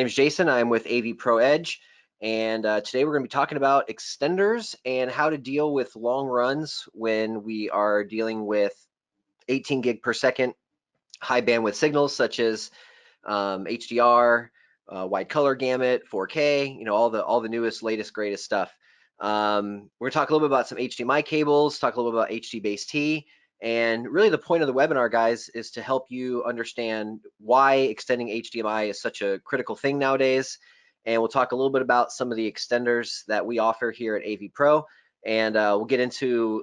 name is Jason. I'm with AVPro Edge, and today we're going to be talking about extenders and how to deal with long runs when we are dealing with 18 gig per second high bandwidth signals such as HDR, wide color gamut, 4K, all the newest, latest, greatest stuff. We're going to talk a little bit about some HDMI cables, talk a little bit about HD-base-T, and really the point of the webinar, guys, is to help you understand why extending HDMI is such a critical thing nowadays. And we'll talk a little bit about some of the extenders that we offer here at AVPro, and we'll get into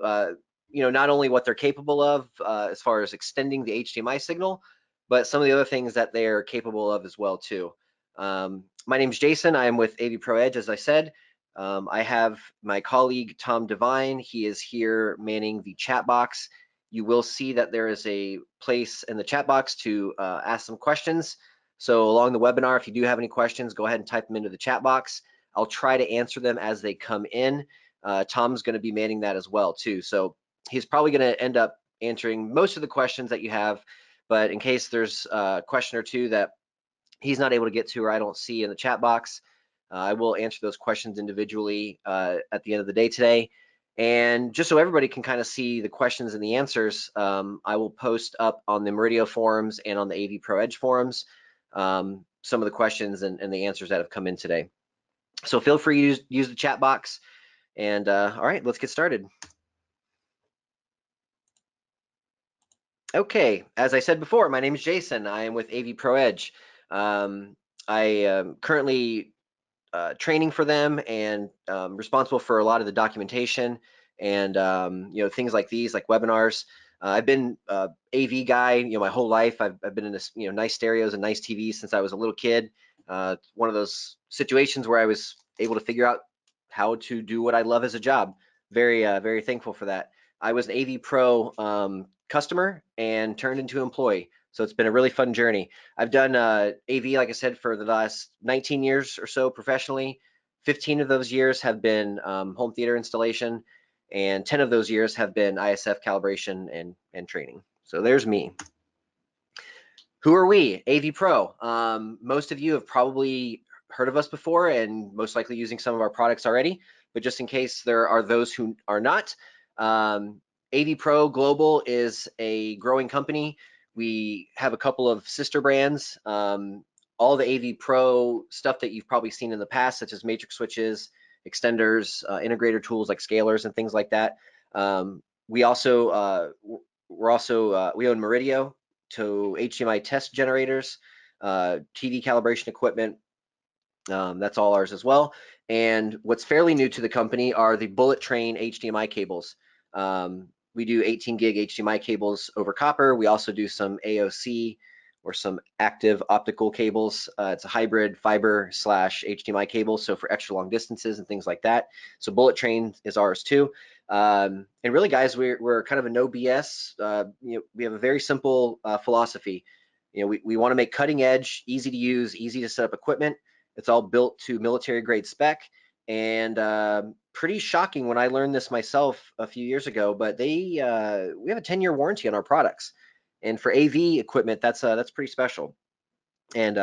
not only what they're capable of as far as extending the HDMI signal, but some of the other things that they're capable of as well too. My name is Jason. I am with AVPro Edge, as I said. I have my colleague Tom Devine. He is here manning the chat box. You will see that there is a place in the chat box to ask some questions. So along the webinar, if you do have any questions, go ahead and type them into the chat box. I'll try to answer them as they come in. Tom's going to be manning that as well too. So he's probably going to end up answering most of the questions that you have, but in case there's a question or two that he's not able to get to or I don't see in the chat box, I will answer those questions individually at the end of the day today. And just so everybody can kind of see the questions and the answers, I will post up on the Meridio forums and on the AVPro Edge forums some of the questions and the answers that have come in today. So feel free to use the chat box. And all right, let's get started. Okay, as I said before, my name is Jason. I am with AVPro Edge. I am currently training for them and responsible for a lot of the documentation and things like these, like webinars. I've been AV guy, my whole life. I've been in this, nice stereos and nice TVs since I was a little kid. One of those situations where I was able to figure out how to do what I love as a job. Very thankful for that. I was an AVPro customer and turned into employee. So it's been a really fun journey. I've done AV, like I said, for the last 19 years or so professionally. 15 of those years have been home theater installation, and 10 of those years have been ISF calibration and training. So there's me. Who are we? AVPro. Most of you have probably heard of us before and most likely using some of our products already, but just in case there are those who are not, AVPro Global is a growing company. We have a couple of sister brands. All the AVPro stuff that you've probably seen in the past, such as matrix switches, extenders, integrator tools like scalers and things like that. We own Meridio to HDMI test generators, TV calibration equipment. That's all ours as well. And what's fairly new to the company are the bullet train HDMI cables. We do 18 gig HDMI cables over copper. We also do some AOC or some active optical cables. It's a hybrid fiber / HDMI cable, so for extra long distances and things like that. So bullet train is ours too. And really, guys, we're kind of a no BS. We have a very simple philosophy. We want to make cutting edge, easy to use, easy to set up equipment. It's all built to military grade spec. And pretty shocking when I learned this myself a few years ago, but we have a 10-year warranty on our products, and for AV equipment, that's pretty special. And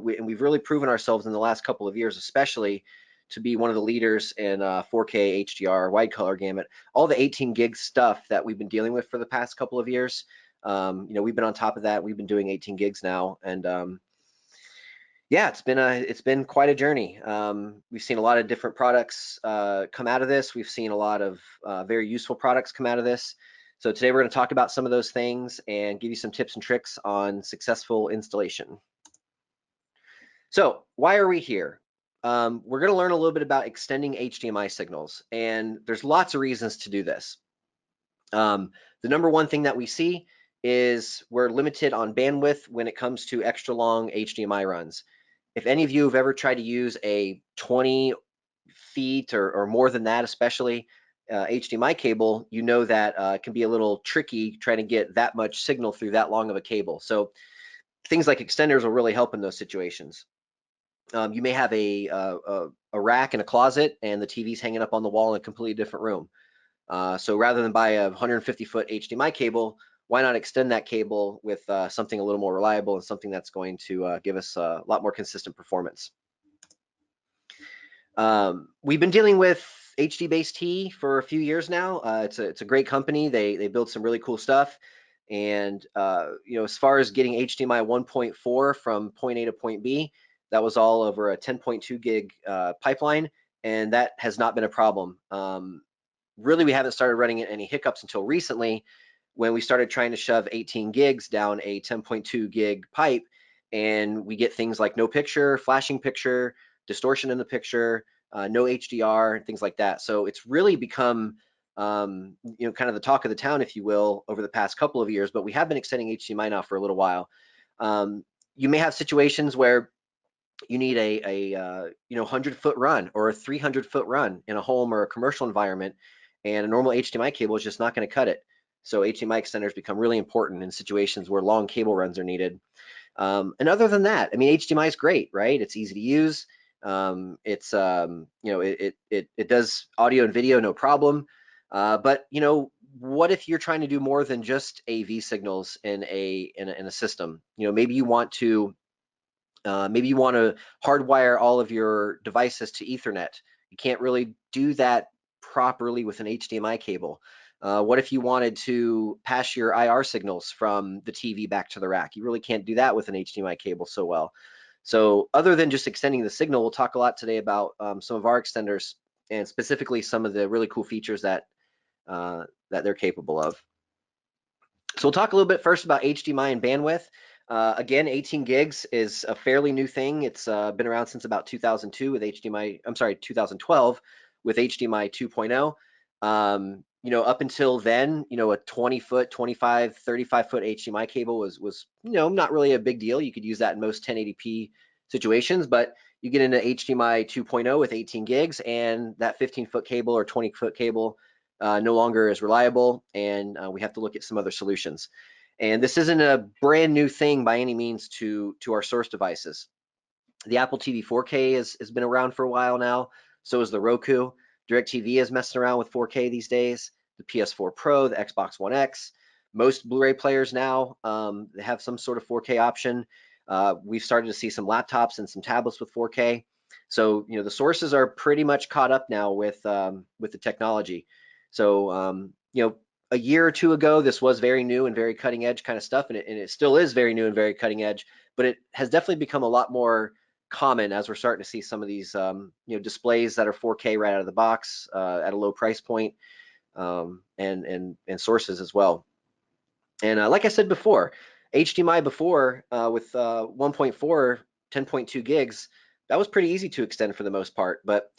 we've really proven ourselves in the last couple of years, especially, to be one of the leaders in 4K HDR, wide color gamut, all the 18 gig stuff that we've been dealing with for the past couple of years. We've been on top of that. We've been doing 18 gigs now, and yeah, it's been quite a journey. We've seen a lot of different products come out of this. We've seen a lot of very useful products come out of this. So today we're going to talk about some of those things and give you some tips and tricks on successful installation. So why are we here? We're going to learn a little bit about extending HDMI signals, and there's lots of reasons to do this. The number one thing that we see is we're limited on bandwidth when it comes to extra long HDMI runs. If any of you have ever tried to use a 20 feet or more than that, especially HDMI cable, you know that it can be a little tricky trying to get that much signal through that long of a cable. So things like extenders will really help in those situations. You may have a rack in a closet and the TV's hanging up on the wall in a completely different room. So rather than buy a 150-foot HDMI cable, why not extend that cable with something a little more reliable and something that's going to give us a lot more consistent performance. We've been dealing with HD-based for a few years now. It's a great company. They build some really cool stuff. And as far as getting HDMI 1.4 from point A to point B, that was all over a 10.2 gig pipeline, and that has not been a problem. Really, we haven't started running into any hiccups until recently, when we started trying to shove 18 gigs down a 10.2 gig pipe, and we get things like no picture, flashing picture, distortion in the picture, no HDR, and things like that. So it's really become kind of the talk of the town, if you will, over the past couple of years. But we have been extending HDMI now for a little while. You may have situations where you need a 100-foot run or a 300-foot run in a home or a commercial environment, and a normal HDMI cable is just not going to cut it. So HDMI extenders become really important in situations where long cable runs are needed. And other than that, I mean, HDMI is great, right? It's easy to use. It does audio and video no problem. But what if you're trying to do more than just AV signals in a system? Maybe you want to hardwire all of your devices to Ethernet. You can't really do that properly with an HDMI cable. What if you wanted to pass your IR signals from the TV back to the rack? You really can't do that with an HDMI cable so well. So other than just extending the signal, we'll talk a lot today about some of our extenders, and specifically some of the really cool features that they're capable of. So we'll talk a little bit first about HDMI and bandwidth. Again, 18 gigs is a fairly new thing. It's been around since about 2002 with 2012 with HDMI 2.0. Up until then, a 20-foot, 25, 35-foot HDMI cable was not really a big deal. You could use that in most 1080p situations, but you get into HDMI 2.0 with 18 gigs, and that 15-foot cable or 20-foot cable no longer is reliable, and we have to look at some other solutions. And this isn't a brand new thing by any means to our source devices. The Apple TV 4K has been around for a while now. So is the Roku. DirecTV is messing around with 4K these days. The PS4 Pro, the Xbox One X. Most Blu-ray players now they have some sort of 4K option. We've started to see some laptops and some tablets with 4K. So the sources are pretty much caught up now with the technology. So a year or two ago, this was very new and very cutting edge kind of stuff, and it still is very new and very cutting edge, but it has definitely become a lot more common as we're starting to see some of these displays that are 4K right out of the box at a low price point, and sources as well. And like I said before, HDMI before with 1.4, 10.2 gigs, that was pretty easy to extend for the most part. But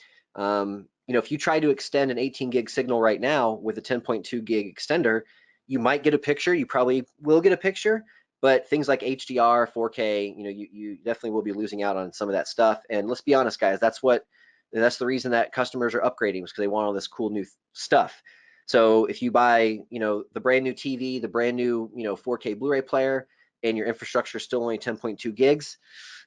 if you try to extend an 18 gig signal right now with a 10.2 gig extender, you might get a picture. You probably will get a picture, but things like HDR, 4K, you definitely will be losing out on some of that stuff. And let's be honest, guys, that's the reason that customers are upgrading, because they want all this cool new stuff. So if you buy, the brand new TV, the brand new, 4K Blu-ray player, and your infrastructure is still only 10.2 gigs,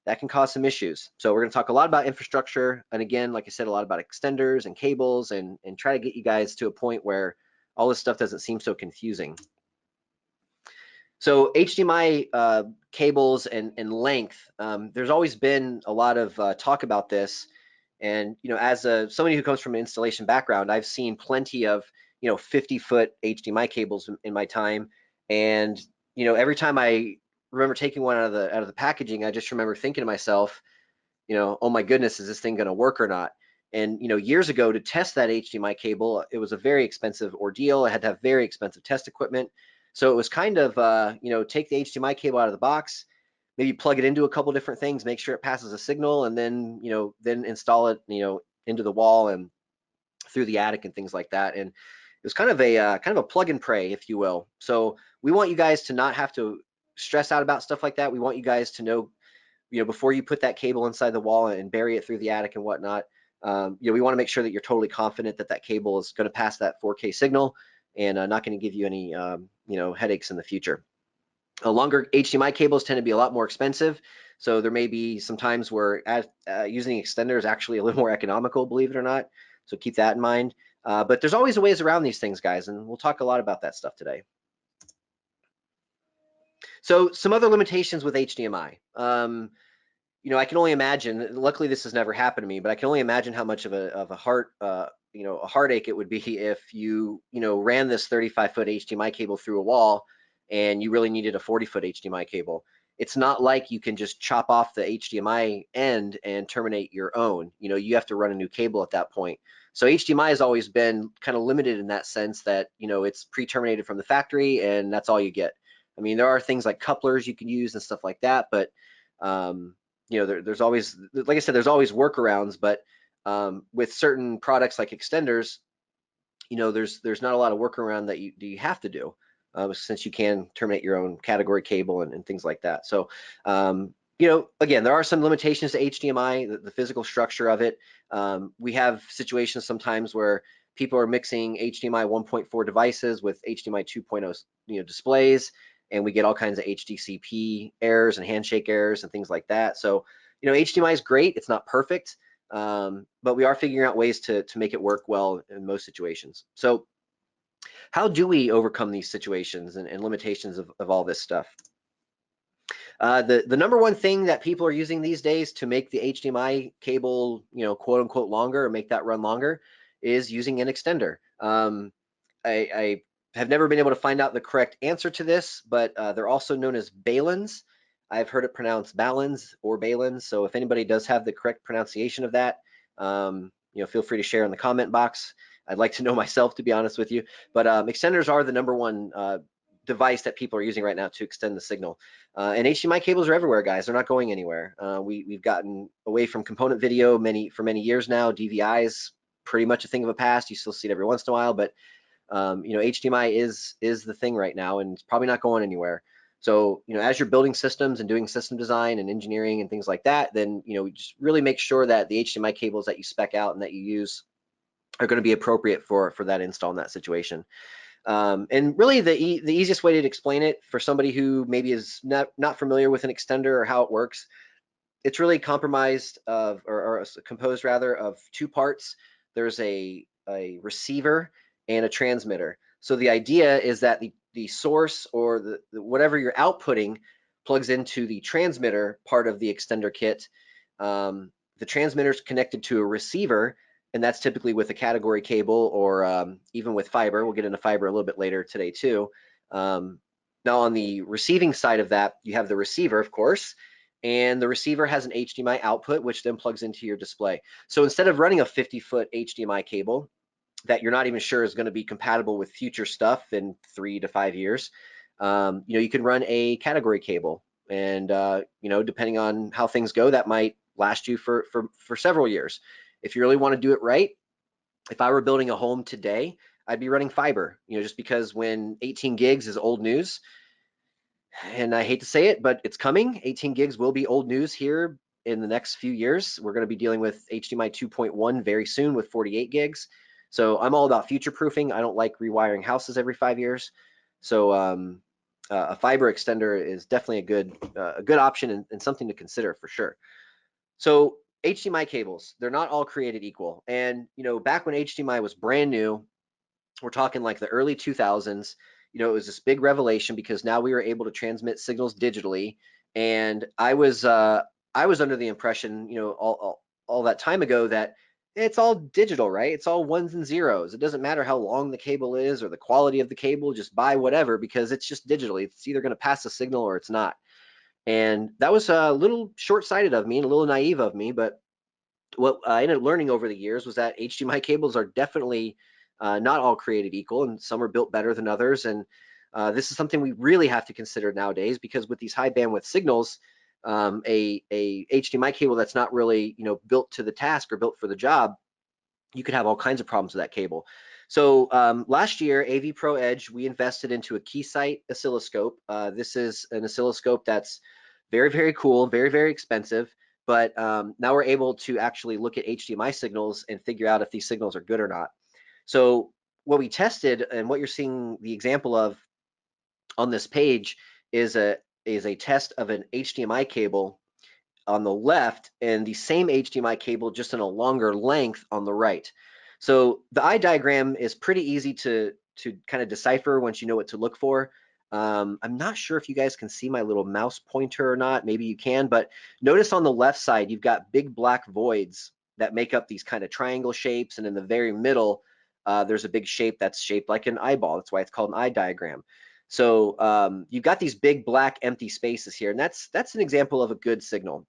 that can cause some issues. So we're going to talk a lot about infrastructure, and again, like I said, a lot about extenders and cables, and try to get you guys to a point where all this stuff doesn't seem so confusing. So HDMI cables and length, there's always been a lot of talk about this. And as somebody who comes from an installation background, I've seen plenty of 50-foot HDMI cables in my time, and every time I remember taking one out of the packaging, I just remember thinking to myself, oh my goodness, is this thing going to work or not? And years ago, to test that HDMI cable, it was a very expensive ordeal. I had to have very expensive test equipment. So it was kind of take the HDMI cable out of the box, maybe plug it into a couple different things, make sure it passes a signal, and then then install it into the wall and through the attic and things like that. And it was kind of a plug and pray, if you will. So we want you guys to not have to stress out about stuff like that. We want you guys to know, before you put that cable inside the wall and bury it through the attic and whatnot, we want to make sure that you're totally confident that that cable is going to pass that 4K signal and not going to give you any headaches in the future. Longer HDMI cables tend to be a lot more expensive, so there may be some times where using extender is actually a little more economical, believe it or not. So keep that in mind. But there's always ways around these things, guys, and we'll talk a lot about that stuff today. So some other limitations with HDMI. You know, I can only imagine. Luckily, this has never happened to me, but I can only imagine how much of a heart, you know, a heartache it would be if you know, ran this 35-foot HDMI cable through a wall, and you really needed a 40-foot HDMI cable. It's not like you can just chop off the HDMI end and terminate your own. You know, you have to run a new cable at that point. So HDMI has always been kind of limited in that sense that, you know, it's pre-terminated from the factory, and that's all you get. I mean, there are things like couplers you can use and stuff like that, but you know, there's always, like I said, there's always workarounds, but with certain products like extenders, you know, there's not a lot of workaround that you have to do, since you can terminate your own category cable and things like that. So, you know, again, there are some limitations to HDMI, the physical structure of it. We have situations sometimes where people are mixing HDMI 1.4 devices with HDMI 2.0, you know, displays, and we get all kinds of HDCP errors and handshake errors and things like that. So, you know, HDMI is great. It's not perfect, but we are figuring out ways to make it work well in most situations. So how do we overcome these situations and limitations of all this stuff? The number one thing that people are using these days to make the HDMI cable, you know, quote unquote longer, or make that run longer, is using an extender. I have never been able to find out the correct answer to this, but they're also known as Baluns. I've heard it pronounced Baluns or Baluns. So if anybody does have the correct pronunciation of that, you know, feel free to share in the comment box. I'd like to know myself, to be honest with you. But extenders are the number one device that people are using right now to extend the signal. And HDMI cables are everywhere, guys. They're not going anywhere. We've gotten away from component video for many years now. DVI is pretty much a thing of the past. You still see it every once in a while, but you know, HDMI is the thing right now, and it's probably not going anywhere. So, you know, as you're building systems and doing system design and engineering and things like that, then, you know, just really make sure that the HDMI cables that you spec out and that you use are going to be appropriate for that install in that situation. And really the easiest way to explain it for somebody who maybe is not familiar with an extender or how it works, it's really compromised of, or composed rather, of two parts. There's a receiver and a transmitter. So the idea is that the source, or the whatever you're outputting, plugs into the transmitter part of the extender kit. The transmitter is connected to a receiver, and that's typically with a category cable, or even with fiber. We'll get into fiber a little bit later today too. Now on the receiving side of that, you have the receiver, of course, and the receiver has an HDMI output, which then plugs into your display. So instead of running a 50-foot HDMI cable that you're not even sure is going to be compatible with future stuff in 3 to 5 years, you know, you can run a category cable, and you know, depending on how things go, that might last you for several years. If you really want to do it right, if I were building a home today, I'd be running fiber, you know, just because when 18 gigs is old news, and I hate to say it, but it's coming. 18 gigs will be old news here in the next few years. We're going to be dealing with HDMI 2.1 very soon with 48 gigs. So I'm all about future proofing. I don't like rewiring houses every 5 years. So a fiber extender is definitely a good option, and something to consider for sure. So HDMI cables, they're not all created equal. And, you know, back when HDMI was brand new, we're talking like the early 2000s, you know, it was this big revelation because now we were able to transmit signals digitally. And I was under the impression, you know, all that time ago, that it's all digital, right? It's all ones and zeros. It doesn't matter how long the cable is or the quality of the cable, just buy whatever, because it's just digitally. It's either going to pass a signal or it's not. And that was a little short-sighted of me and a little naive of me, but what I ended up learning over the years was that HDMI cables are definitely not all created equal, and some are built better than others. And this is something we really have to consider nowadays, because with these high bandwidth signals, a HDMI cable that's not really, you know, built to the task or built for the job, you could have all kinds of problems with that cable. So last year, AVPro Edge, we invested into a Keysight oscilloscope. This is an oscilloscope that's very, very cool, very, very expensive. But now we're able to actually look at HDMI signals and figure out if these signals are good or not. So what we tested, and what you're seeing the example of on this page, is a test of an HDMI cable on the left and the same HDMI cable just in a longer length on the right. So the eye diagram is pretty easy to kind of decipher once you know what to look for. I'm not sure if you guys can see my little mouse pointer or not. Maybe you can, but notice on the left side, you've got big black voids that make up these kind of triangle shapes. And in the very middle, there's a big shape that's shaped like an eyeball. That's why it's called an eye diagram. So you've got these big black empty spaces here, and that's an example of a good signal.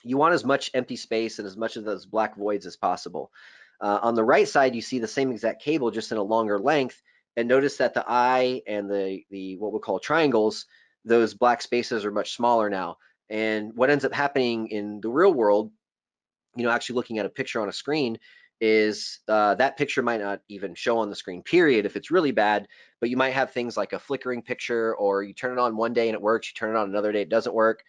You want as much empty space and as much of those black voids as possible. On the right side, you see the same exact cable, just in a longer length, and notice that the eye and the what we'll call triangles, those black spaces are much smaller now. And what ends up happening in the real world, actually looking at a picture on a screen, is that picture might not even show on the screen, period, if it's really bad, but you might have things like a flickering picture, or you turn it on one day and it works, you turn it on another day, it doesn't work.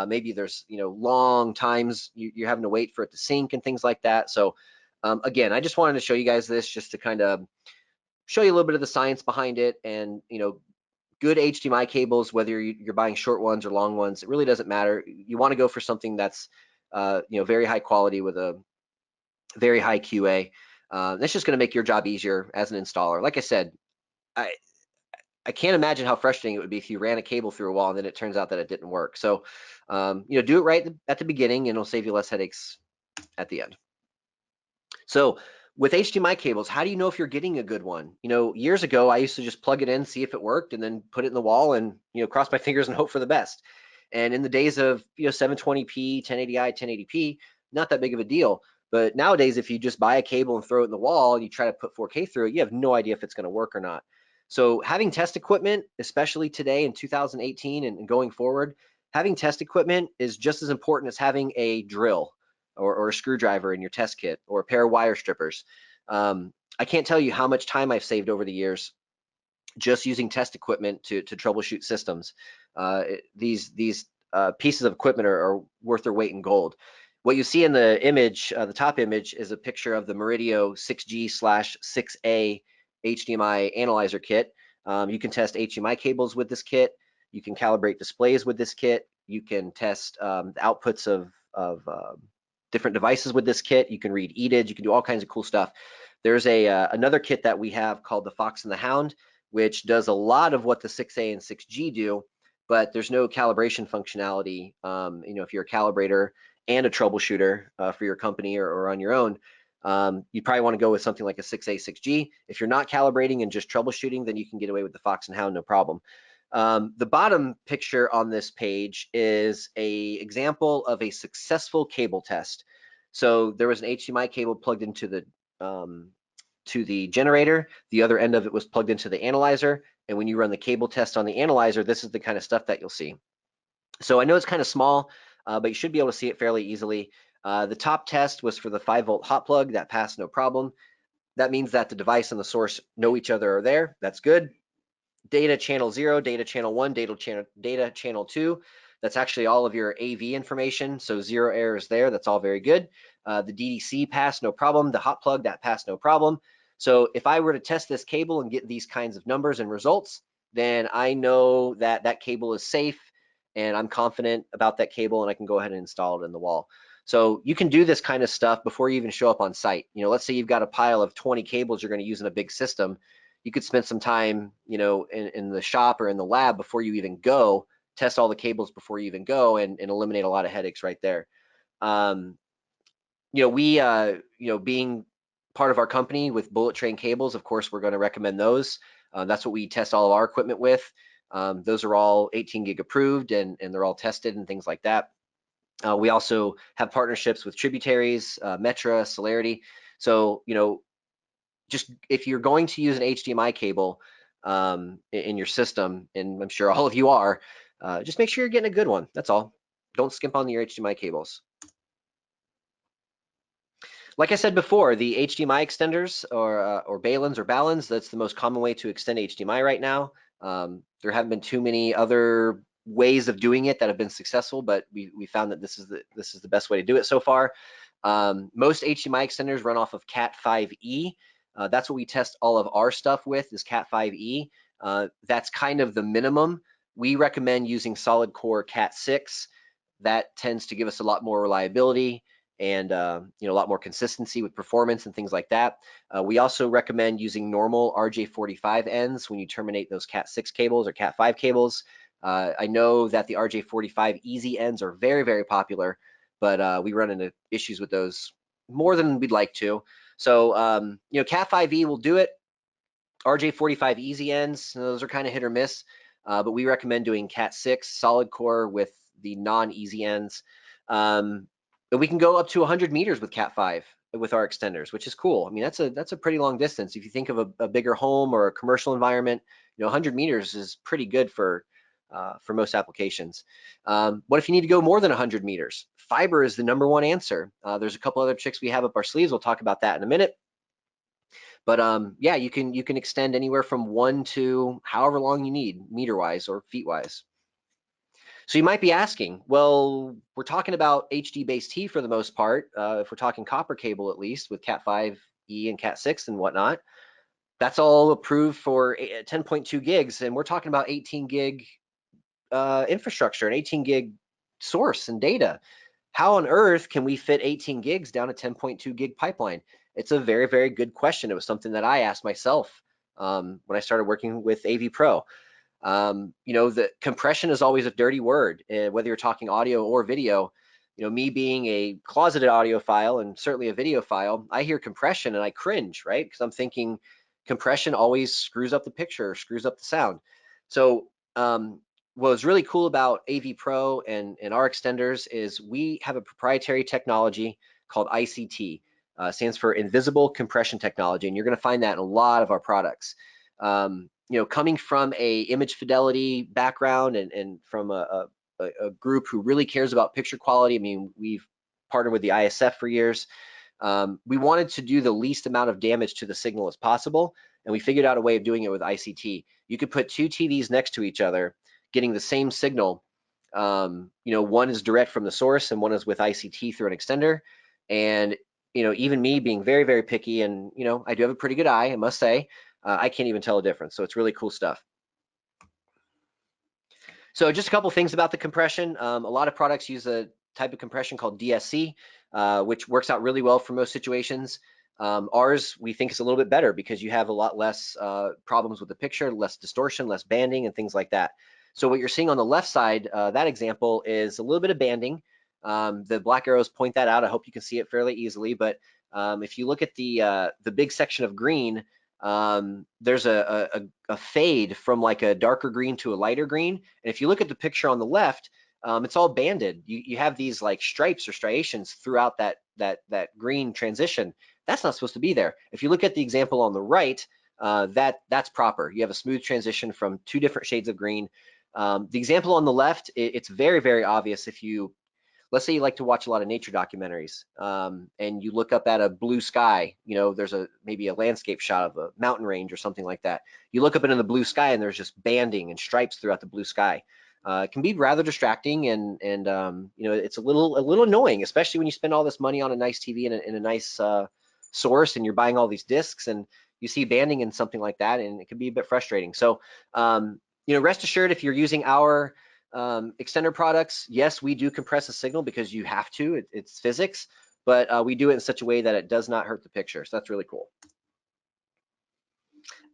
Maybe there's, long times you're having to wait for it to sync and things like that. So again, I just wanted to show you guys this just to kind of show you a little bit of the science behind it. And, good HDMI cables, whether you're buying short ones or long ones, it really doesn't matter. You want to go for something that's, very high quality with a very high QA. That's just going to make your job easier as an installer. Like I said, I can't imagine how frustrating it would be if you ran a cable through a wall and then it turns out that it didn't work. So, do it right at the beginning, and it'll save you less headaches at the end. So with HDMI cables, how do you know if you're getting a good one? Years ago, I used to just plug it in, see if it worked, and then put it in the wall and, cross my fingers and hope for the best. And in the days of, 720p, 1080i, 1080p, not that big of a deal. But nowadays, if you just buy a cable and throw it in the wall and you try to put 4K through it, you have no idea if it's going to work or not. So having test equipment, especially today in 2018 and going forward, having test equipment is just as important as having a drill or a screwdriver in your test kit, or a pair of wire strippers. I can't tell you how much time I've saved over the years just using test equipment to troubleshoot systems. These pieces of equipment are worth their weight in gold. What you see in the image, the top image, is a picture of the Meridio 6G/6A HDMI analyzer kit. You can test HDMI cables with this kit. You can calibrate displays with this kit. You can test the outputs of different devices with this kit. You can read EDID. You can do all kinds of cool stuff. There's another kit that we have called the Fox and the Hound, which does a lot of what the 6A and 6G do, but there's no calibration functionality. If you're a calibrator and a troubleshooter for your company or on your own, you probably want to go with something like a 6A, 6G. If you're not calibrating and just troubleshooting, then you can get away with the Fox and Hound, no problem. The bottom picture on this page is an example of a successful cable test. So there was an HDMI cable plugged into the generator. The other end of it was plugged into the analyzer. And when you run the cable test on the analyzer, this is the kind of stuff that you'll see. So I know it's kind of small, but you should be able to see it fairly easily. The top test was for the 5-volt hot plug. That passed no problem. That means that the device and the source know each other are there. That's good. Data channel 0, data channel 1, data channel 2. That's actually all of your AV information. So 0 errors there. That's all very good. The DDC passed no problem. The hot plug, that passed no problem. So if I were to test this cable and get these kinds of numbers and results, then I know that that cable is safe, and I'm confident about that cable, and I can go ahead and install it in the wall. So you can do this kind of stuff before you even show up on site. Let's say you've got a pile of 20 cables you're going to use in a big system. You could spend some time, in the shop or in the lab before you even go, test all the cables before you even go, and eliminate a lot of headaches right there. We, being part of our company with Bullet Train cables, of course, we're going to recommend those. That's what we test all of our equipment with. Those are all 18 gig approved, and they're all tested and things like that. We also have partnerships with Tributaries, Metra, Celerity. So, just if you're going to use an HDMI cable in your system, and I'm sure all of you are, just make sure you're getting a good one. That's all. Don't skimp on your HDMI cables. Like I said before, the HDMI extenders or Baluns, that's the most common way to extend HDMI right now. There haven't been too many other ways of doing it that have been successful, but we found that this is the best way to do it so far. Most HDMI extenders run off of Cat5e. That's what we test all of our stuff with, is Cat5e. That's kind of the minimum. We recommend using solid core Cat6. That tends to give us a lot more reliability, and you know, a lot more consistency with performance and things like that. We also recommend using normal RJ45 ends when you terminate those Cat6 cables or Cat5 cables. I know that the RJ45 easy ends are very, very popular, but we run into issues with those more than we'd like to. So you know, Cat5e will do it. RJ45 easy ends, those are kind of hit or miss, but we recommend doing Cat6 solid core with the non-easy ends. But we can go up to 100 meters with Cat5 with our extenders, which is cool. I mean, that's a pretty long distance. If you think of a bigger home or a commercial environment, you know, 100 meters is pretty good for most applications. What if you need to go more than 100 meters? Fiber is the #1 answer. There's a couple other tricks we have up our sleeves. We'll talk about that in a minute. But yeah, you can extend anywhere from 1 to however long you need, meter-wise or feet-wise. So you might be asking, well, we're talking about HD-based T for the most part. If we're talking copper cable, at least with Cat5e and Cat6 and whatnot, that's all approved for 10.2 gigs, and we're talking about 18 gig infrastructure and 18 gig source and data. How on earth can we fit 18 gigs down a 10.2 gig pipeline? It's a very, very good question. It was something that I asked myself when I started working with AVPro. You know, the compression is always a dirty word, whether you're talking audio or video. You know, me being a closeted audiophile and certainly a videophile, I hear compression and I cringe, right? Because I'm thinking compression always screws up the picture, screws up the sound. So what was really cool about AVPro and our extenders is we have a proprietary technology called ICT. Stands for Invisible Compression Technology, and you're going to find that in a lot of our products. You know, coming from a image fidelity background and from a group who really cares about picture quality, I mean, we've partnered with the ISF for years. We wanted to do the least amount of damage to the signal as possible, and we figured out a way of doing it with ICT. You could put two TVs next to each other, getting the same signal. You know, one is direct from the source and one is with ICT through an extender. And you know, even me being very, very picky, and you know, I do have a pretty good eye, I must say, I can't even tell the difference. So it's really cool stuff. So just a couple things about the compression. A lot of products use a type of compression called DSC, which works out really well for most situations. Ours, we think, is a little bit better because you have a lot less problems with the picture, less distortion, less banding, and things like that. So what you're seeing on the left side, that example is a little bit of banding. The black arrows point that out. I hope you can see it fairly easily. But if you look at the big section of green, there's a fade from like a darker green to a lighter green. And if you look at the picture on the left, it's all banded. You have these like stripes or striations throughout that green transition. That's not supposed to be there. If you look at the example on the right, that's proper. You have a smooth transition from two different shades of green. The example on the left, it's very, very obvious. If you, let's say you like to watch a lot of nature documentaries, and you look up at a blue sky, you know, there's maybe a landscape shot of a mountain range or something like that. You look up into the blue sky and there's just banding and stripes throughout the blue sky. It can be rather distracting, and you know, it's a little annoying, especially when you spend all this money on a nice TV and a nice source, and you're buying all these discs and you see banding and something like that, and it can be a bit frustrating. So you know, rest assured, if you're using our extender products, yes, we do compress the signal because you have to. It's physics, but we do it in such a way that it does not hurt the picture. So that's really cool.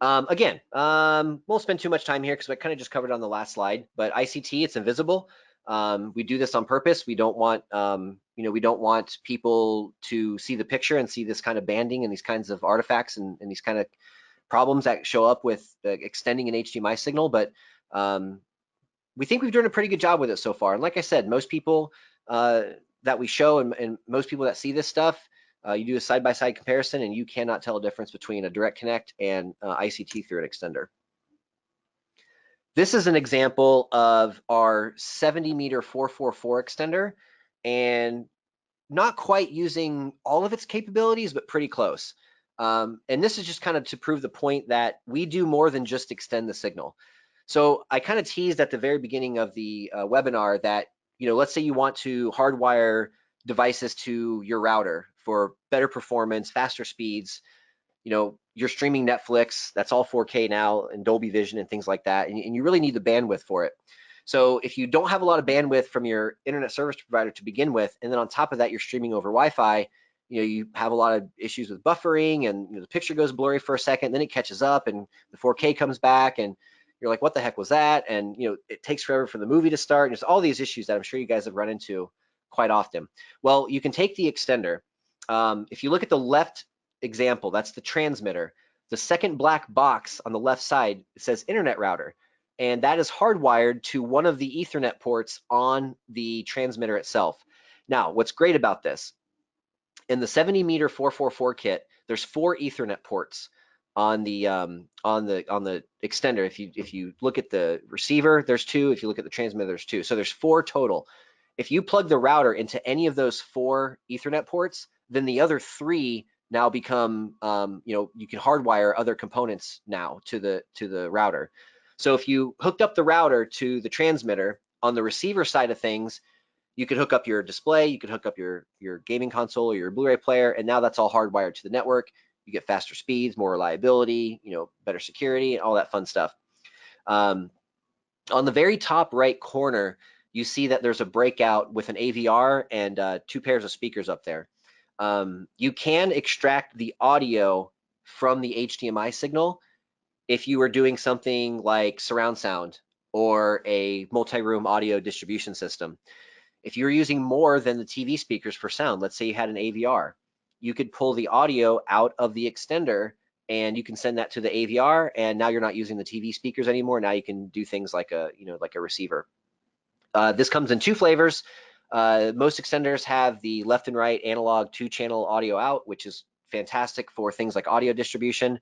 Again, won't spend too much time here because I kind of just covered it on the last slide. But ICT, it's invisible. We do this on purpose. We don't want, you know, we don't want people to see the picture and see this kind of banding and these kinds of artifacts and these kind of problems that show up with extending an HDMI signal. But we think we've done a pretty good job with it so far. And like I said, most people that we show and most people that see this stuff, you do a side-by-side comparison and you cannot tell a difference between a direct connect and ICT through an extender. This is an example of our 70-meter 444 extender, and not quite using all of its capabilities, but pretty close. And this is just kind of to prove the point that we do more than just extend the signal. So I kind of teased at the very beginning of the webinar that, you know, let's say you want to hardwire devices to your router for better performance, faster speeds. You know, you're streaming Netflix, that's all 4K now, and Dolby Vision and things like that, and you really need the bandwidth for it. So if you don't have a lot of bandwidth from your internet service provider to begin with, and then on top of that, you're streaming over Wi-Fi, you have a lot of issues with buffering, and the picture goes blurry for a second, then it catches up and the 4K comes back, and you're like, what the heck was that? And it takes forever for the movie to start. And there's all these issues that I'm sure you guys have run into quite often. Well, you can take the extender. If you look at the left example, that's the transmitter. The second black box on the left side, it says internet router, and that is hardwired to one of the Ethernet ports on the transmitter itself. Now, what's great about this, in the 70-meter 444 kit, there's 4 Ethernet ports on the extender. If you look at the receiver, there's 2. If you look at the transmitter, there's 2. So there's 4 total. If you plug the router into any of those 4 Ethernet ports, then the other 3 now become, you can hardwire other components now to the router. So if you hooked up the router to the transmitter, on the receiver side of things, you could hook up your display, you could hook up your gaming console or your Blu-ray player, and now that's all hardwired to the network. You get faster speeds, more reliability, better security, and all that fun stuff. On the very top right corner, you see that there's a breakout with an AVR and 2 pairs of speakers up there. You can extract the audio from the HDMI signal if you were doing something like surround sound or a multi-room audio distribution system. If you're using more than the TV speakers for sound, let's say you had an AVR, you could pull the audio out of the extender and you can send that to the AVR, and now you're not using the TV speakers anymore. Now you can do things like a receiver. This comes in 2 flavors. Most extenders have the left and right analog 2-channel audio out, which is fantastic for things like audio distribution.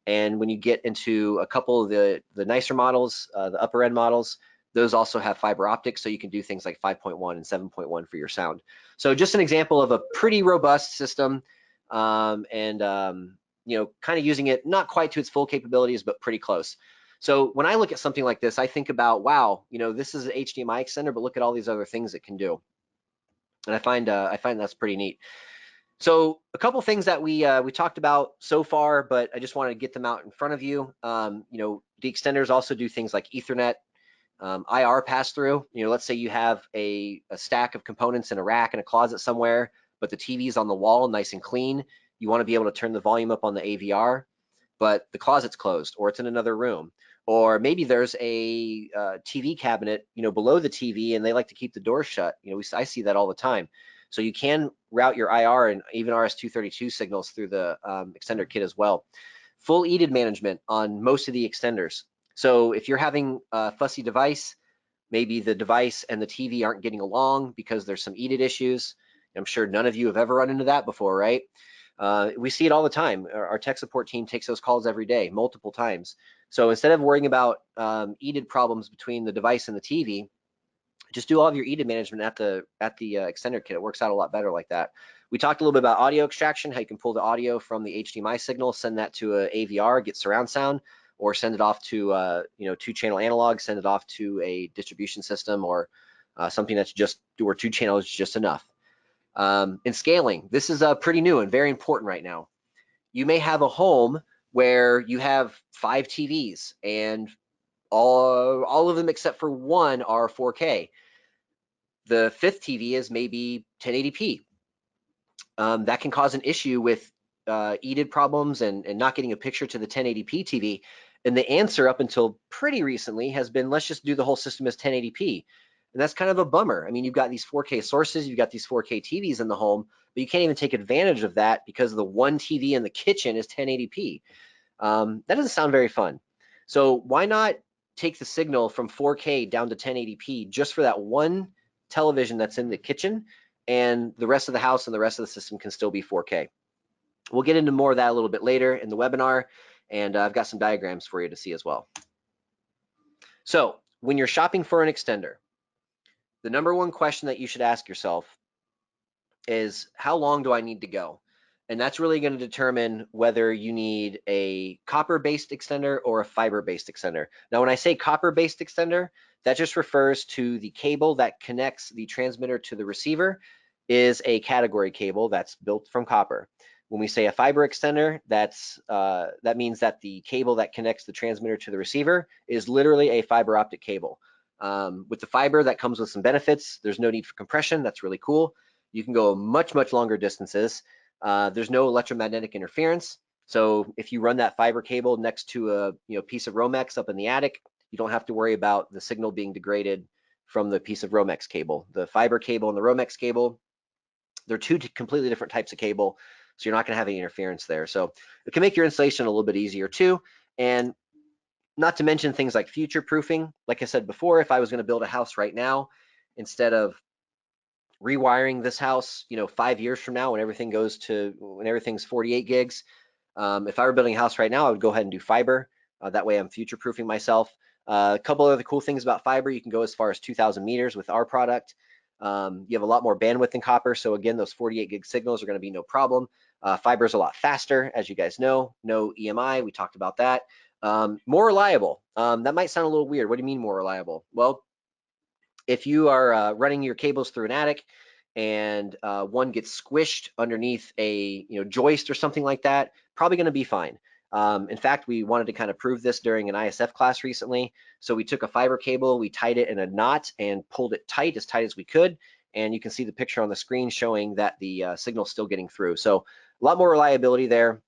And when you get into a couple of the nicer models, the upper end models, those also have fiber optics, so you can do things like 5.1 and 7.1 for your sound. So just an example of a pretty robust system, kind of using it not quite to its full capabilities, but pretty close. So when I look at something like this, I think about, wow, this is an HDMI extender, but look at all these other things it can do. And I find that's pretty neat. So a couple things that we talked about so far, but I just wanted to get them out in front of you. The extenders also do things like Ethernet, IR pass-through. Let's say you have a stack of components in a rack in a closet somewhere, but the TV's on the wall, nice and clean. You want to be able to turn the volume up on the AVR, but the closet's closed, or it's in another room. Or maybe there's a TV cabinet, below the TV, and they like to keep the door shut. I see that all the time. So you can route your IR and even RS-232 signals through the extender kit as well. Full EDID management on most of the extenders. So if you're having a fussy device, maybe the device and the TV aren't getting along because there's some EDID issues. I'm sure none of you have ever run into that before, right? We see it all the time. Our tech support team takes those calls every day, multiple times. So instead of worrying about EDID problems between the device and the TV, just do all of your EDID management at the extender kit. It works out a lot better like that. We talked a little bit about audio extraction, how you can pull the audio from the HDMI signal, send that to a AVR, get surround sound, or send it off to 2-channel analog, send it off to a distribution system, or something that's just, or 2 channels is just enough. And scaling, this is pretty new and very important right now. You may have a home where you have 5 TVs and all of them except for one are 4K. The 5th TV is maybe 1080p. That can cause an issue with EDID problems and not getting a picture to the 1080p TV. And the answer up until pretty recently has been, let's just do the whole system as 1080p. And that's kind of a bummer. I mean, you've got these 4K sources, you've got these 4K TVs in the home, but you can't even take advantage of that because the one TV in the kitchen is 1080p. That doesn't sound very fun. So why not take the signal from 4K down to 1080p just for that one television that's in the kitchen, and the rest of the house and the rest of the system can still be 4K. We'll get into more of that a little bit later in the webinar, and I've got some diagrams for you to see as well. So when you're shopping for an extender, the number one question that you should ask yourself is, how long do I need to go? And that's really going to determine whether you need a copper-based extender or a fiber-based extender. Now, when I say copper-based extender, that just refers to the cable that connects the transmitter to the receiver is a category cable that's built from copper. When we say a fiber extender, that means that the cable that connects the transmitter to the receiver is literally a fiber optic cable. With the fiber, that comes with some benefits. There's no need for compression. That's really cool. You can go much longer distances. There's no electromagnetic interference. So if you run that fiber cable next to a piece of Romex up in the attic, you don't have to worry about the signal being degraded from the piece of Romex cable. The fiber cable and the Romex cable, they're two completely different types of cable, so you're not going to have any interference there. So it can make your installation a little bit easier too. And not to mention things like future proofing. Like I said before, if I was going to build a house right now, instead of rewiring this house, 5 years from now when everything's 48 gigs, if I were building a house right now, I would go ahead and do fiber. That way I'm future proofing myself. A couple other cool things about fiber, you can go as far as 2,000 meters with our product. You have a lot more bandwidth than copper. So again, those 48 gig signals are going to be no problem. Fiber is a lot faster, as you guys know. No EMI, we talked about that. More reliable. That might sound a little weird. What do you mean more reliable? Well, if you are running your cables through an attic and one gets squished underneath a joist or something like that, probably going to be fine. In fact, we wanted to kind of prove this during an ISF class recently. So we took a fiber cable, we tied it in a knot and pulled it tight as we could. And you can see the picture on the screen showing that the signal is still getting through. So a lot more reliability there.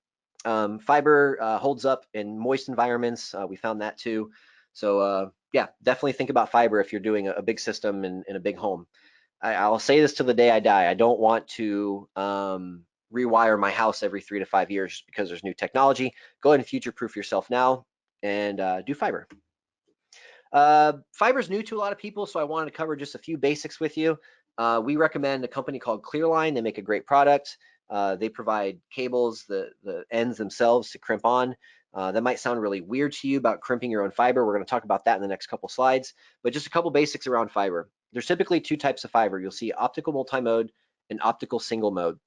Fiber holds up in moist environments. We found that too. So yeah, definitely think about fiber if you're doing a big system in a big home. I'll say this till the day I die. I don't want to rewire my house every 3 to 5 years because there's new technology. Go ahead and future-proof yourself now and do fiber. Fiber is new to a lot of people, so I wanted to cover just a few basics with you. We recommend a company called Clearline. They make a great product. They provide cables, the ends themselves to crimp on. That might sound really weird to you about crimping your own fiber. We're going to talk about that in the next couple slides, but just a couple basics around fiber. There's typically two types of fiber. You'll see optical multi-mode and optical single mode.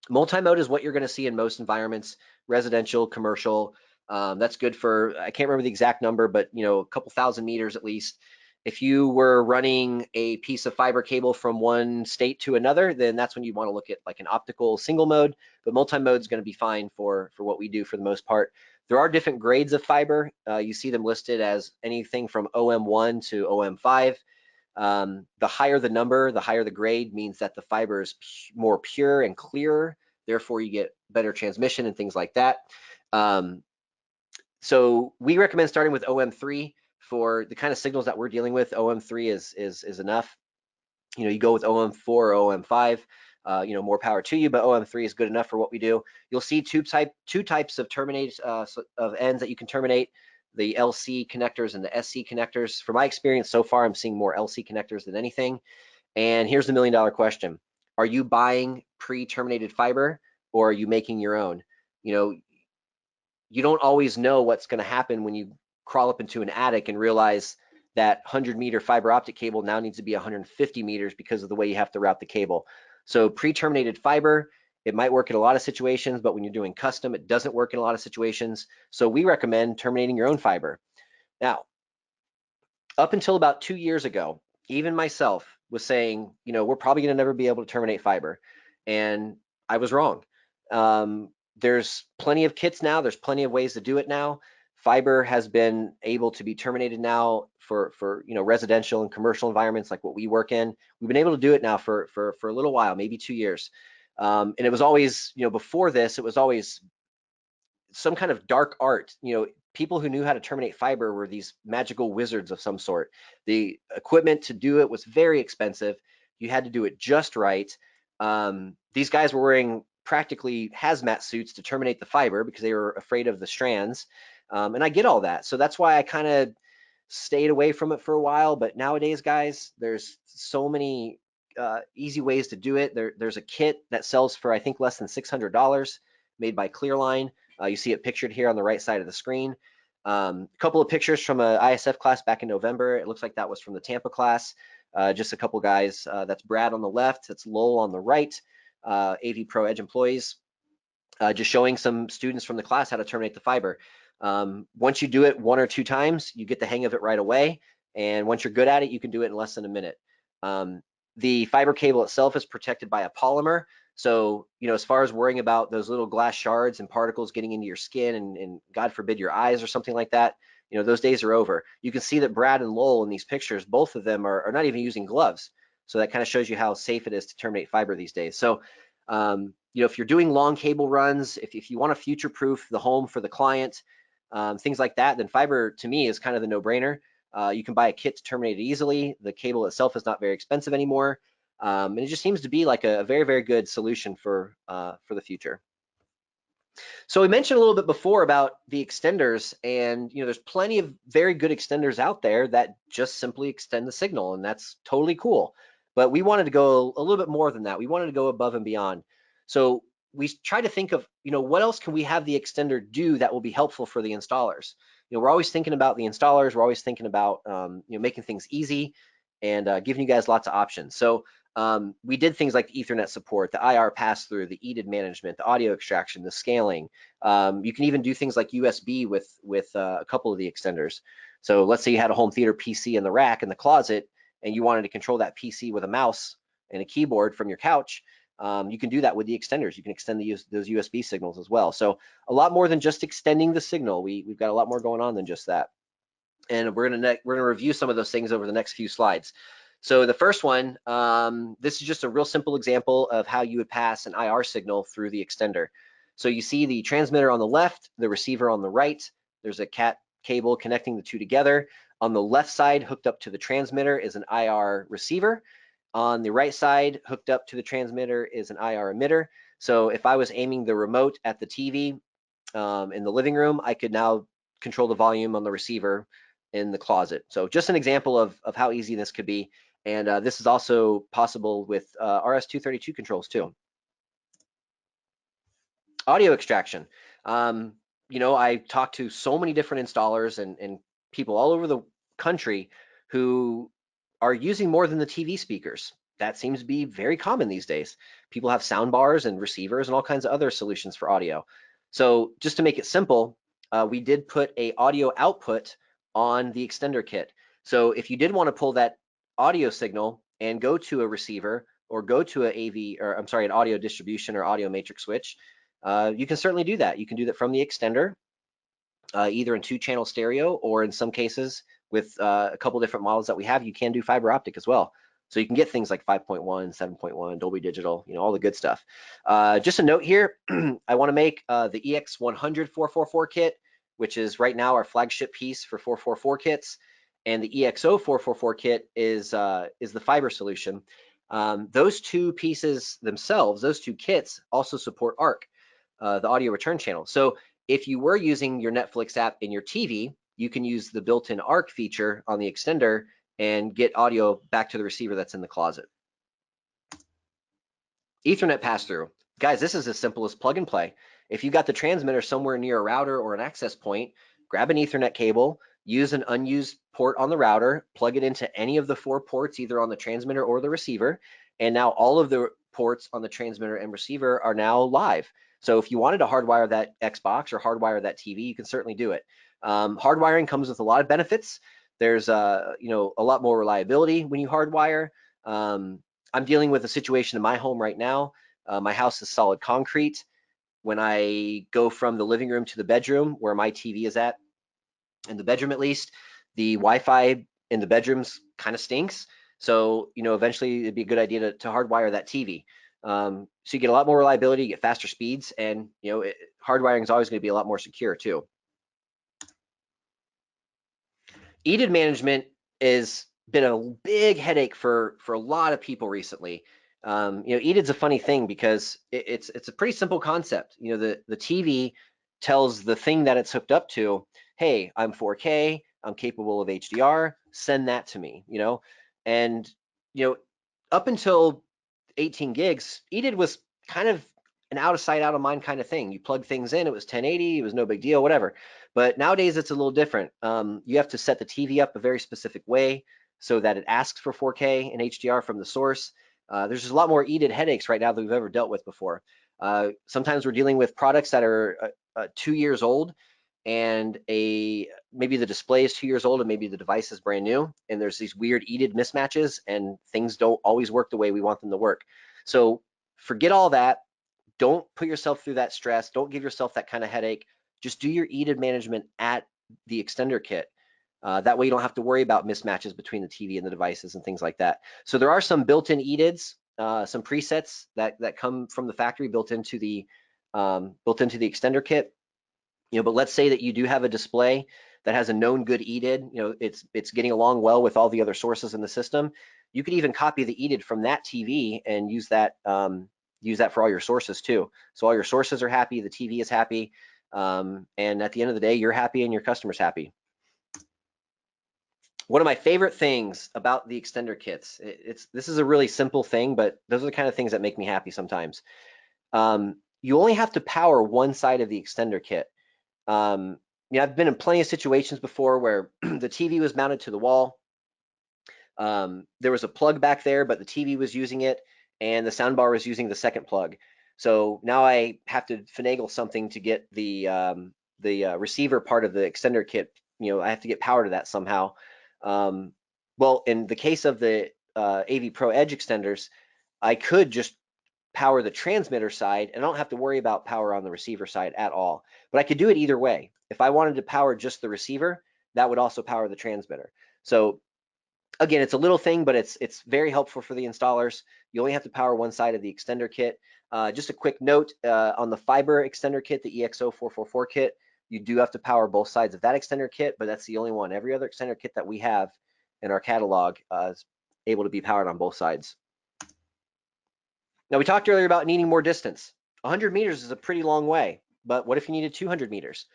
Multi-mode is what you're going to see in most environments, residential, commercial. That's good for, I can't remember the exact number, but a couple thousand meters at least. If you were running a piece of fiber cable from one state to another, then that's when you want to look at like an optical single mode, but multi-mode is going to be fine for what we do for the most part. There are different grades of fiber. You see them listed as anything from OM1 to OM5. The higher the number, the higher the grade, means that the fiber is more pure and clearer. Therefore, you get better transmission and things like that. So we recommend starting with OM3 for the kind of signals that we're dealing with. OM3 is enough. You go with OM4 or OM5. More power to you, but OM3 is good enough for what we do. You'll see two types of terminate of ends that you can terminate: the LC connectors and the SC connectors. From my experience so far, I'm seeing more LC connectors than anything. And here's the $1,000,000 question: are you buying pre-terminated fiber or are you making your own? You don't always know what's going to happen when you crawl up into an attic and realize that 100-meter fiber optic cable now needs to be 150 meters because of the way you have to route the cable. So pre-terminated fiber, it might work in a lot of situations, but when you're doing custom, it doesn't work in a lot of situations. So we recommend terminating your own fiber. Now, up until about 2 years ago, even myself was saying, we're probably going to never be able to terminate fiber. And I was wrong. There's plenty of kits now. There's plenty of ways to do it now. Fiber has been able to be terminated now for residential and commercial environments like what we work in. We've been able to do it now for a little while, maybe 2 years. And it was always, before this, it was always some kind of dark art. People who knew how to terminate fiber were these magical wizards of some sort. The equipment to do it was very expensive. You had to do it just right. These guys were wearing practically hazmat suits to terminate the fiber because they were afraid of the strands. And I get all that. So that's why I kind of stayed away from it for a while. But nowadays, guys, there's so many easy ways to do it. There's a kit that sells for, I think, less than $600, made by Clearline. You see it pictured here on the right side of the screen. A couple of pictures from an ISF class back in November. It looks like that was from the Tampa class. Just a couple guys. That's Brad on the left. That's Lowell on the right. AVPro Edge employees. Just showing some students from the class how to terminate the fiber. Once you do it 1 or 2 times, you get the hang of it right away. And once you're good at it, you can do it in less than a minute. The fiber cable itself is protected by a polymer. So, as far as worrying about those little glass shards and particles getting into your skin and God forbid your eyes or something like that, You know, those days are over. You can see that Brad and Lowell in these pictures, both of them are not even using gloves. So that kind of shows you how safe it is to terminate fiber these days. So, you know, if you're doing long cable runs, if you want to future-proof the home for the client, things like that, then fiber to me is kind of the no-brainer. You can buy a kit to terminate it easily. The cable itself is not very expensive anymore. And it just seems to be like a very, very good solution for the future. So we mentioned a little bit before about the extenders, and you know, there's plenty of very good extenders out there that just simply extend the signal, and that's totally cool. But we wanted to go a little bit more than that. We wanted to go above and beyond. So we try to think of, you know, what else can we have the extender do that will be helpful for the installers? You know, we're always thinking about the installers. We're always thinking about, you know, making things easy and giving you guys lots of options. So we did things like Ethernet support, the IR pass-through, the EDID management, the audio extraction, the scaling. You can even do things like USB with a couple of the extenders. So let's say you had a home theater PC in the rack in the closet, and you wanted to control that PC with a mouse and a keyboard from your couch. You can do that with the extenders. You can extend those USB signals as well. So a lot more than just extending the signal. We've got a lot more going on than just that. And we're gonna review some of those things over the next few slides. So the first one, this is just a real simple example of how you would pass an IR signal through the extender. So you see the transmitter on the left, the receiver on the right. There's a cat cable connecting the two together. On the left side, hooked up to the transmitter, is an IR receiver. On the right side, hooked up to the transmitter, is an IR emitter. So if I was aiming the remote at the TV in the living room, I could now control the volume on the receiver in the closet. So just an example of how easy this could be. And this is also possible with RS-232 controls too. Audio extraction. You know, I talked to so many different installers and people all over the country who are using more than the TV speakers. That seems to be very common these days. People have sound bars and receivers and all kinds of other solutions for audio. So just to make it simple, we did put a audio output on the extender kit. So if you did want to pull that audio signal and go to a receiver or go to an audio distribution or audio matrix switch, you can certainly do that. You can do that from the extender, either in 2-channel stereo, or in some cases with a couple different models that we have, you can do fiber optic as well. So you can get things like 5.1, 7.1, Dolby Digital, you know, all the good stuff. Just a note here, I want to make the EX100 444 kit, which is right now our flagship piece for 444 kits, and the EXO 444 kit is the fiber solution. Those two pieces themselves, those two kits, also support ARC, the audio return channel. So if you were using your Netflix app in your TV, you can use the built-in ARC feature on the extender and get audio back to the receiver that's in the closet. Ethernet pass-through. Guys, this is as simple as plug and play. If you got the transmitter somewhere near a router or an access point, grab an Ethernet cable, use an unused port on the router, plug it into any of the 4 ports, either on the transmitter or the receiver, and now all of the ports on the transmitter and receiver are now live. So if you wanted to hardwire that Xbox or hardwire that TV, you can certainly do it. Hardwiring comes with a lot of benefits. There's you know, a lot more reliability when you hardwire. I'm dealing with a situation in my home right now. My house is solid concrete. When I go from the living room to the bedroom where my TV is at, in the bedroom at least, the Wi-Fi in the bedrooms kind of stinks. So, you know, eventually it'd be a good idea to hardwire that TV. So you get a lot more reliability, you get faster speeds, and you know, hardwiring is always going to be a lot more secure too. EDID management has been a big headache for a lot of people recently. You know, EDID's a funny thing because it's a pretty simple concept. You know, the TV tells the thing that it's hooked up to, hey, I'm 4K, I'm capable of HDR, send that to me, you know? And, you know, up until 18 gigs, EDID was kind of an out of sight, out of mind kind of thing. You plug things in, it was 1080, it was no big deal, whatever. But nowadays it's a little different. You have to set the TV up a very specific way so that it asks for 4K and HDR from the source. There's just a lot more EDID headaches right now than we've ever dealt with before. Sometimes we're dealing with products that are 2 years old, and maybe the display is 2 years old and maybe the device is brand new, and there's these weird EDID mismatches and things don't always work the way we want them to work. So forget all that. Don't put yourself through that stress. Don't give yourself that kind of headache. Just do your EDID management at the extender kit. That way you don't have to worry about mismatches between the TV and the devices and things like that. So there are some built-in EDIDs, some presets that come from the factory built into the extender kit. But let's say that you do have a display that has a known good EDID. It's getting along well with all the other sources in the system. You could even copy the EDID from that TV and use that for all your sources too. So all your sources are happy, the TV is happy, and at the end of the day, you're happy and your customer's happy. One of my favorite things about the extender kits, this is a really simple thing, but those are the kind of things that make me happy sometimes. You only have to power one side of the extender kit. I've been in plenty of situations before where the TV was mounted to the wall. There was a plug back there, but the TV was using it, and the soundbar was using the second plug. So now I have to finagle something to get the receiver part of the extender kit. I have to get power to that somehow. Well, in the case of the AVPro Edge extenders, I could just power the transmitter side, and I don't have to worry about power on the receiver side at all. But I could do it either way. If I wanted to power just the receiver, that would also power the transmitter. So again, it's a little thing, but it's very helpful for the installers. You only have to power one side of the extender kit. Just a quick note, on the fiber extender kit, the EXO444 kit, you do have to power both sides of that extender kit, but that's the only one. Every other extender kit that we have in our catalog is able to be powered on both sides. Now, we talked earlier about needing more distance. 100 meters is a pretty long way, but what if you needed 200 meters?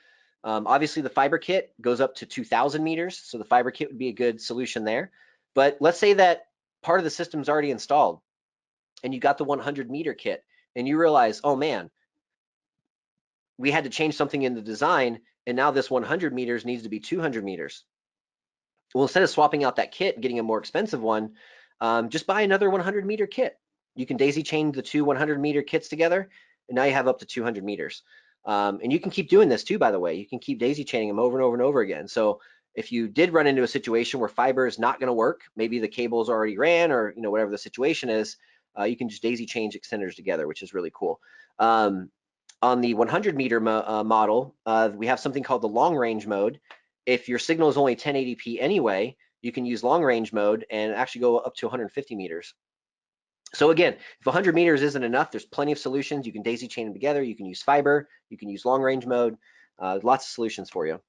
Obviously, the fiber kit goes up to 2,000 meters, so the fiber kit would be a good solution there. But let's say that part of the system's already installed, and you got the 100-meter kit, and you realize, oh man, we had to change something in the design, and now this 100 meters needs to be 200 meters. Well, instead of swapping out that kit and getting a more expensive one, just buy another 100-meter kit. You can daisy chain the two 100-meter kits together, and now you have up to 200 meters. And you can keep doing this too, by the way. You can keep daisy chaining them over and over and over again. So if you did run into a situation where fiber is not going to work, maybe the cables already ran, or whatever the situation is, you can just daisy chain extenders together, which is really cool. On the 100-meter model, we have something called the long range mode. If your signal is only 1080p anyway, you can use long range mode and actually go up to 150 meters. So again, if 100 meters isn't enough, there's plenty of solutions. You can daisy chain them together. You can use fiber. You can use long range mode. Lots of solutions for you.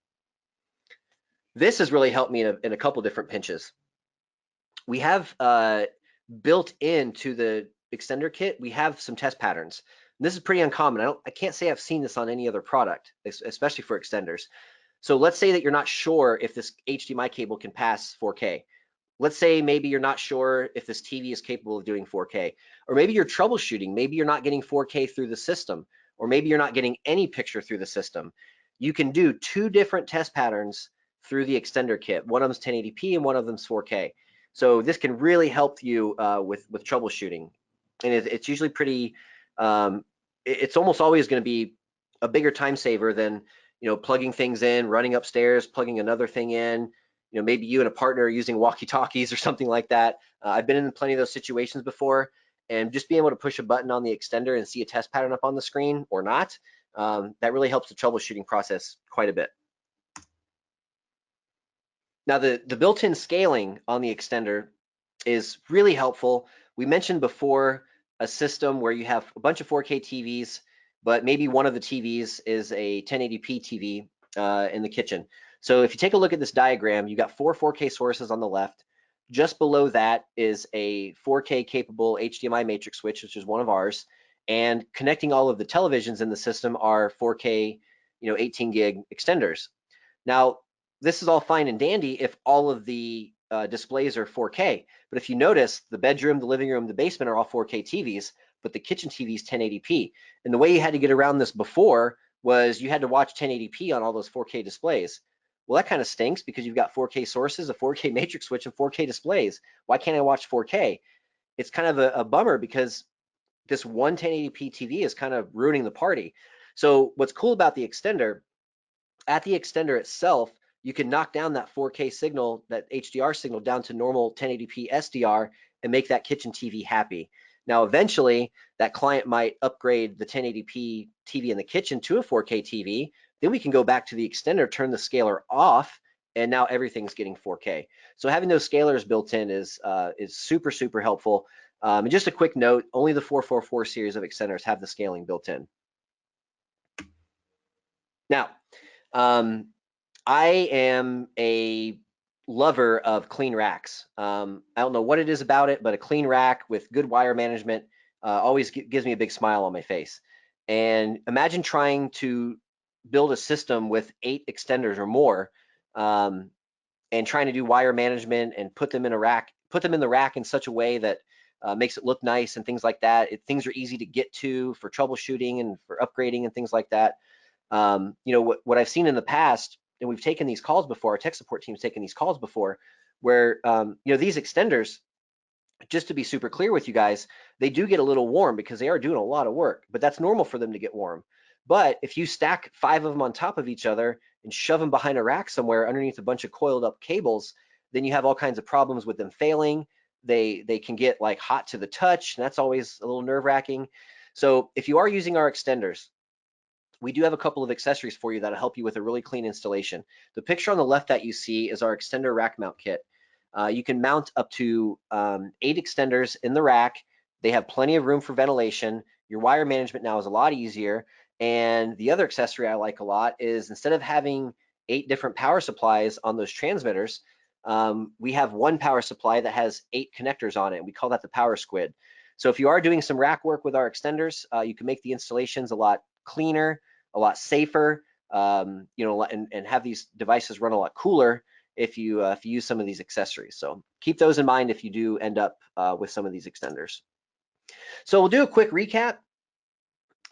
This has really helped me in a couple different pinches. We have built into the extender kit, we have some test patterns. And this is pretty uncommon. I can't say I've seen this on any other product, especially for extenders. So let's say that you're not sure if this HDMI cable can pass 4K. Let's say maybe you're not sure if this TV is capable of doing 4K, or maybe you're troubleshooting. Maybe you're not getting 4K through the system, or maybe you're not getting any picture through the system. You can do two different test patterns through the extender kit. One of them's 1080p and one of them's 4K. So this can really help you with troubleshooting, and it's usually pretty. It's almost always going to be a bigger time saver than plugging things in, running upstairs, plugging another thing in. Maybe you and a partner are using walkie-talkies or something like that. I've been in plenty of those situations before, and just being able to push a button on the extender and see a test pattern up on the screen or not, that really helps the troubleshooting process quite a bit. Now, the built-in scaling on the extender is really helpful. We mentioned before a system where you have a bunch of 4K TVs, but maybe one of the TVs is a 1080p TV in the kitchen. So if you take a look at this diagram, you got four 4K sources on the left. Just below that is a 4K capable HDMI matrix switch, which is one of ours. And connecting all of the televisions in the system are 4K, 18 gig extenders. Now, this is all fine and dandy if all of the displays are 4K. But if you notice, the bedroom, the living room, the basement are all 4K TVs, but the kitchen TV is 1080p. And the way you had to get around this before was you had to watch 1080p on all those 4K displays. Well, that kind of stinks because you've got 4K sources, a 4K matrix switch, and 4K displays. Why can't I watch 4K? It's kind of a bummer because this one 1080p TV is kind of ruining the party. So what's cool about the extender, at the extender itself, you can knock down that 4K signal, that HDR signal, down to normal 1080p SDR and make that kitchen TV happy. Now, eventually, that client might upgrade the 1080p TV in the kitchen to a 4K TV, Then we can go back to the extender, turn the scaler off, and now everything's getting 4K. So having those scalers built in is super, super helpful. And just a quick note, only the 444 series of extenders have the scaling built in. Now, I am a lover of clean racks. I don't know what it is about it, but a clean rack with good wire management always gives me a big smile on my face. And imagine trying to build a system with 8 extenders or more, and trying to do wire management and put them in a rack, put them in the rack in such a way that makes it look nice and things like that. Things are easy to get to for troubleshooting and for upgrading and things like that. You know, what I've seen in the past, and we've taken these calls before, our tech support team's taken these calls before, where you know, these extenders, just to be super clear with you guys, they do get a little warm because they are doing a lot of work, but that's normal for them to get warm. But if you stack 5 of them on top of each other and shove them behind a rack somewhere underneath a bunch of coiled up cables, then you have all kinds of problems with them failing. They can get like hot to the touch, and that's always a little nerve-wracking. So if you are using our extenders, we do have a couple of accessories for you that'll help you with a really clean installation. The picture on the left that you see is our extender rack mount kit. You can mount up to 8 extenders in the rack. They have plenty of room for ventilation. Your wire management now is a lot easier. And the other accessory I like a lot is, instead of having 8 different power supplies on those transmitters, we have one power supply that has 8 connectors on it. We call that the power squid. So if you are doing some rack work with our extenders, you can make the installations a lot cleaner, a lot safer, you know, and have these devices run a lot cooler if you use some of these accessories. So keep those in mind if you do end up with some of these extenders. So we'll do a quick recap.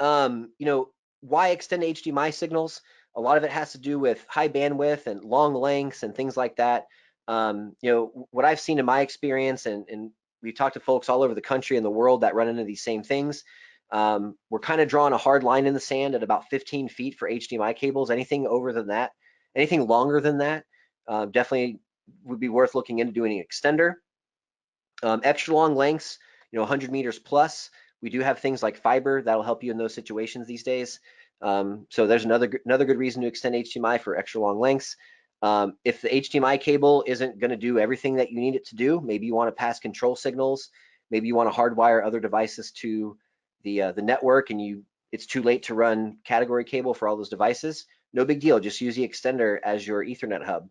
You know, why extend HDMI signals? A lot of it has to do with high bandwidth and long lengths and things like that. You know, what I've seen in my experience, and we've talked to folks all over the country and the world that run into these same things. We're kind of drawing a hard line in the sand at about 15 feet for HDMI cables. Anything over than that, anything longer than that, definitely would be worth looking into doing an extender. Extra long lengths, you know, 100 meters plus. We do have things like fiber that'll help you in those situations these days. So there's another good reason to extend HDMI for extra long lengths. If the HDMI cable isn't going to do everything that you need it to do, maybe you want to pass control signals, maybe you want to hardwire other devices to the network, and it's too late to run category cable for all those devices. No big deal. Just use the extender as your Ethernet hub.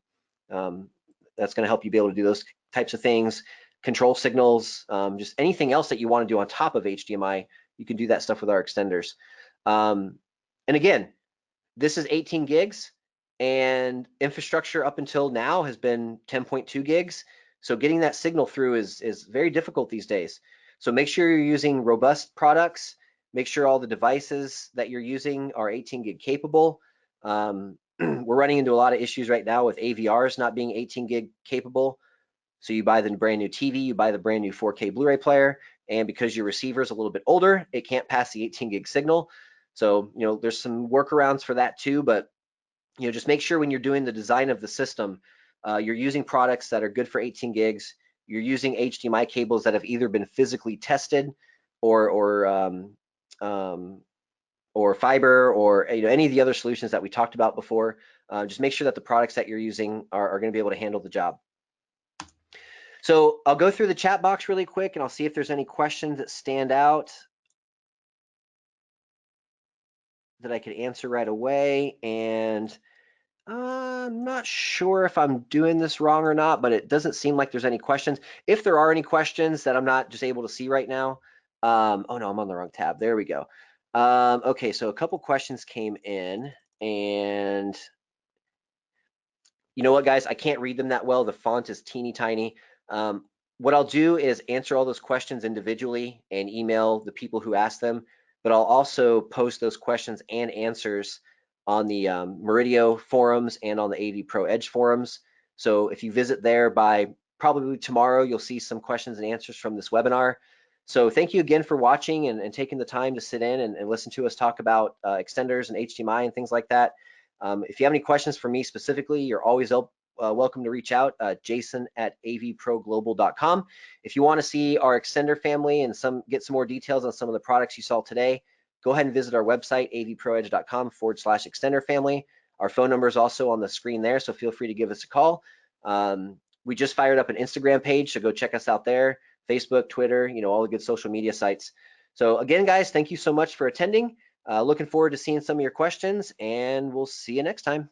That's going to help you be able to do those types of things. Control signals, just anything else that you want to do on top of HDMI, you can do that stuff with our extenders. And again, this is 18 gigs, and infrastructure up until now has been 10.2 gigs. So getting that signal through is very difficult these days. So make sure you're using robust products. Make sure all the devices that you're using are 18 gig capable. We're running into a lot of issues right now with AVRs not being 18 gig capable. So you buy the brand new TV, you buy the brand new 4K Blu-ray player, and because your receiver is a little bit older, it can't pass the 18 gig signal. So, you know, there's some workarounds for that too, but, you know, just make sure when you're doing the design of the system, you're using products that are good for 18 gigs. You're using HDMI cables that have either been physically tested or fiber, or, you know, any of the other solutions that we talked about before. Just make sure that the products that you're using are going to be able to handle the job. So I'll go through the chat box really quick, and I'll see if there's any questions that stand out that I could answer right away. And I'm not sure if I'm doing this wrong or not, but it doesn't seem like there's any questions. If there are any questions that I'm not just able to see right now, oh no, I'm on the wrong tab. There we go. Okay, so a couple questions came in, and you know what, guys? I can't read them that well. The font is teeny tiny. What I'll do is answer all those questions individually and email the people who asked them, but I'll also post those questions and answers on the Meridio forums and on the AVPro Edge forums. So if you visit there by probably tomorrow, you'll see some questions and answers from this webinar. So thank you again for watching and taking the time to sit in and listen to us talk about extenders and HDMI and things like that. If you have any questions for me specifically, you're always welcome to reach out, jason@avproglobal.com. If you want to see our extender family and get some more details on some of the products you saw today, go ahead and visit our website, avproedge.com/extender family. Our phone number is also on the screen there, so feel free to give us a call. We just fired up an Instagram page, so go check us out there. Facebook, Twitter, you know, all the good social media sites. So again, guys, thank you so much for attending. Looking forward to seeing some of your questions, and we'll see you next time.